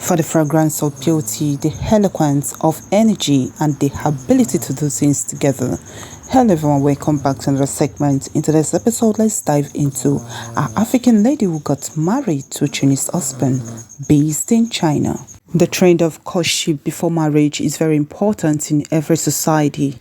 for the fragrance of beauty, the eloquence of energy, and the ability to do things together. Hello everyone, welcome back to another segment. In today's episode, let's dive into an African lady who got married to a Chinese husband based in China. The trend of courtship before marriage is very important in every society.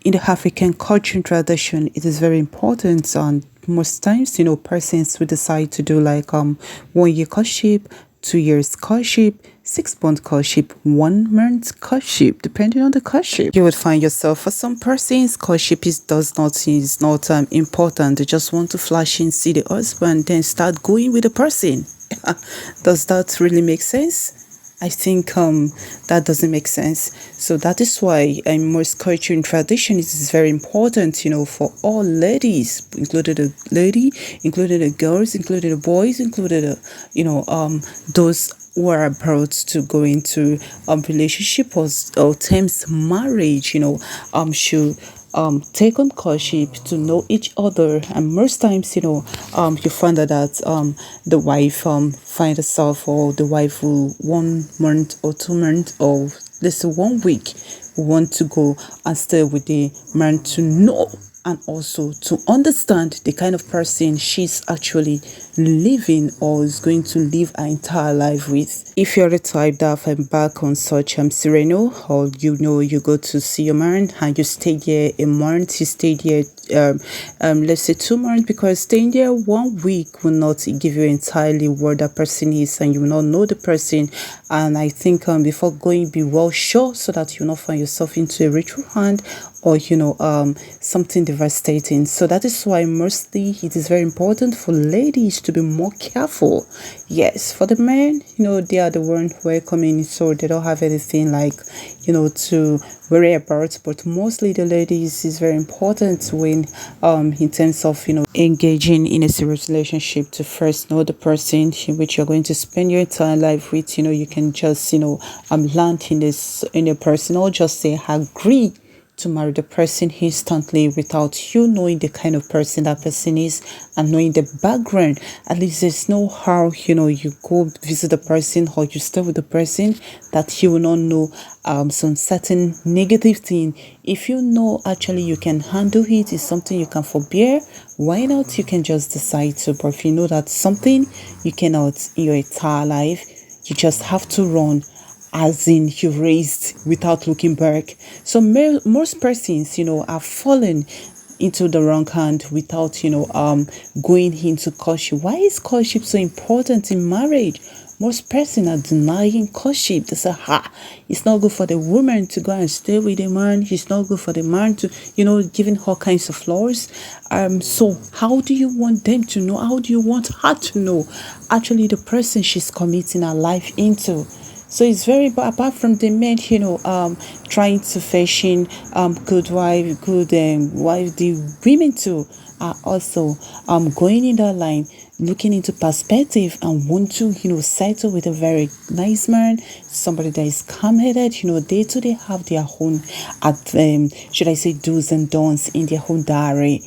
In the African culture and tradition, it is very important, and most times, persons will decide to do like 1 year courtship, 2 years courtship, 6 month courtship, 1 month courtship, depending on the courtship. You would find yourself, for some persons, courtship is not important. They just want to flash in, see the husband, then start going with the person. Does that really make sense? I think that doesn't make sense. So that is why in most culture and tradition, it is very important, for all ladies, including the lady, including the girls, including the boys, including those who are about to go into relationship or terms marriage, should take on courtship to know each other. And most times, you find that the wife find herself, or the wife will 1 month or 2 months, or let's say 1 week, want to go and stay with the man to know and also to understand the kind of person she's actually living or is going to live her entire life with. If you're the type that have embarked on such sereno, or you go to see your man and you stay here a month, you stay here let's say 2 months, because staying there 1 week will not give you entirely what that person is, and you will not know the person. And I think before going, be well sure, so that you will not find yourself into a ritual hand or something devastating. So that is why mostly it is very important for ladies to be more careful. Yes, for the men, they are the one welcoming, so they don't have anything like to worry about. But mostly the ladies is very important when in terms of engaging in a serious relationship, to first know the person in which you're going to spend your entire life with. You can just land in a person, or just say agree to marry the person instantly without you knowing the kind of person that person is and knowing the background. At least there's no how you go visit the person or you stay with the person that you will not know some certain negative thing. If you know actually you can handle it, is something you can forbear, why not? You can just decide to. But if you know that something you cannot in your entire life, you just have to run, as in you raised without looking back. So most persons are fallen into the wrong hand without going into courtship. Why is courtship so important in marriage? Most persons are denying courtship. They say, it's not good for the woman to go and stay with a man. It's not good for the man to, giving all kinds of laws. So how do you want them to know? How do you want her to know actually the person she's committing her life into? So it's very, apart from the men, trying to fashion good wife, the women too are also going in that line, looking into perspective and want to settle with a very nice man, somebody that is calm-headed. They too, they have their own should I say do's and don'ts in their own diary.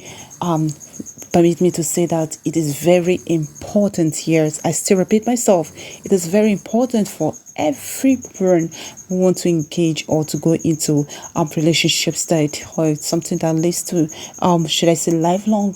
Permit me to say that it is very important here. I still repeat myself. It is very important for everyone who want to engage or to go into relationship state, or something that leads to should I say lifelong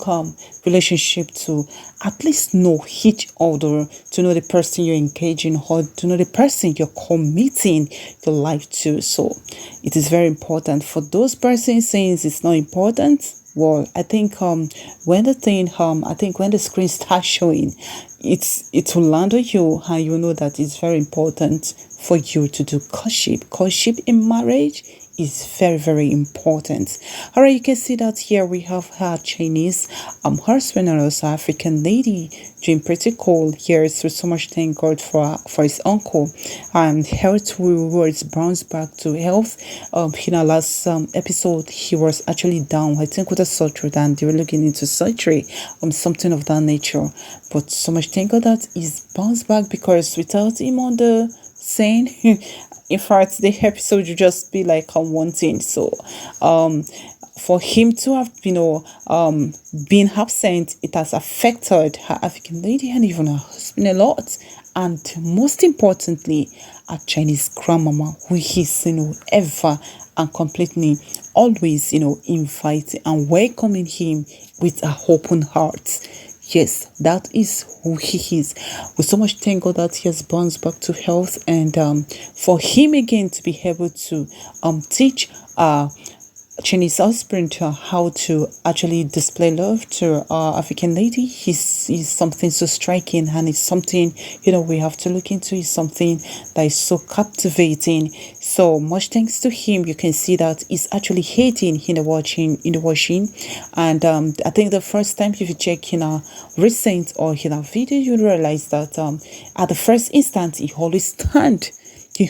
relationship, to at least know each other, to know the person you're engaging, or to know the person you're committing your life to. So it is very important. For those persons saying it's not important, well, I think when the screen starts showing, it will land on you, and you know that it's very important for you to do courtship. Courtship in marriage is very, very important. All right, you can see that here we have her Chinese husband and also African lady doing pretty cool here. So much thank God for his uncle. Health rewards bounce back to health. In our last episode, he was actually down, I think, with a surgery, and they were looking into surgery, something of that nature. But so much thank God that he's bounced back, because without him on the scene, in fact, the episode would just be like on one thing. So for him to have been absent, it has affected her African lady and even her husband a lot. And most importantly, a Chinese grandmama who is, ever and completely always, inviting and welcoming him with an open heart. Yes, that is who he is. We so much thank God that he has bounced back to health, and for him again to be able to teach Chinese husband to how to actually display love to our African lady is something so striking, and it's something we have to look into. It's something that is so captivating. So much thanks to him. You can see that he's actually hating in the watching, and I think the first time if you check in our recent or in our video, you realize that at the first instant he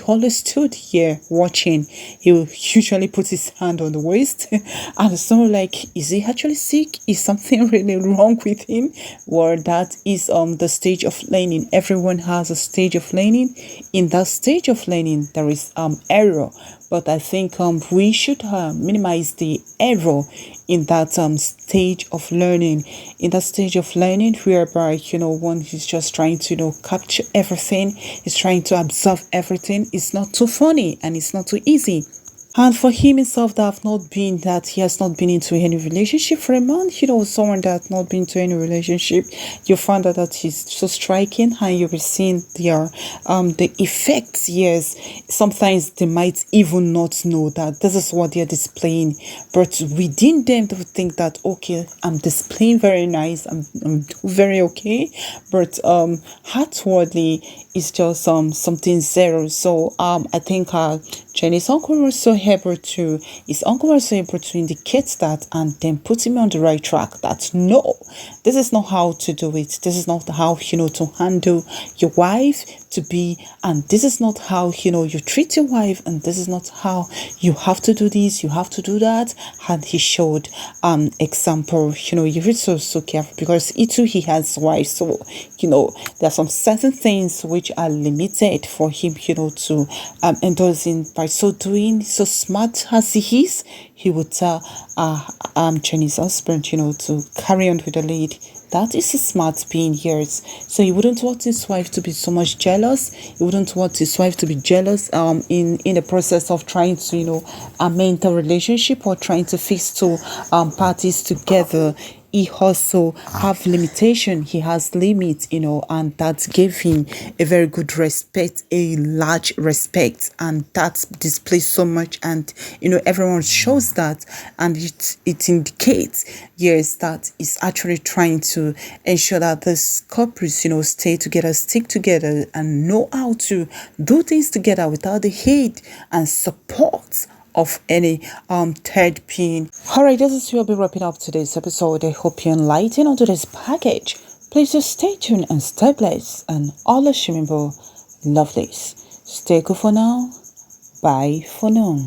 always stood here watching. He will usually put his hand on the waist and it's not like, is he actually sick? Is something really wrong with him? Or that is the stage of learning. Everyone has a stage of learning. In that stage of learning, there is error. But I think we should minimize the error in that stage of learning. In that stage of learning, whereby one is just trying to capture everything, is trying to absorb everything. It's not too funny and it's not too easy. And for him himself, that he has not been into any relationship for a month, someone that has not been into any relationship, you find out that he's so striking, and you'll be seeing the effects. Yes, sometimes they might even not know that this is what they're displaying, but within them they would think that, okay, I'm displaying very nice, I'm very okay, but outwardly it's just something zero. So I think Chinese uncle was so able to indicate that and then put him on the right track, that no, this is not how to do it. This is not how to handle your wife to be, and this is not how you treat your wife, and this is not how you have to do this, you have to do that. And he showed example. You read so careful, because he has wife, so there are some certain things which are limited for him to endorse in. By so doing, so smart as he is, he would tell Chinese husband to carry on with the lead. That is a smart being years. So he wouldn't want his wife to be so much jealous. He wouldn't want his wife to be jealous in the process of trying to amend the relationship or trying to fix two parties together. He also have limitation. He has limits, and that gave him a very good respect, a large respect, and that displays so much. And everyone shows that, and it indicates, yes, that is actually trying to ensure that this couples stay together, stick together, and know how to do things together without the hate and support of any third being. Alright, this is where we'll be wrapping up today's episode. I hope you're enlightened onto this package. Please just stay tuned and stay blessed, and always remember, love this. Stay good for now. Bye for now.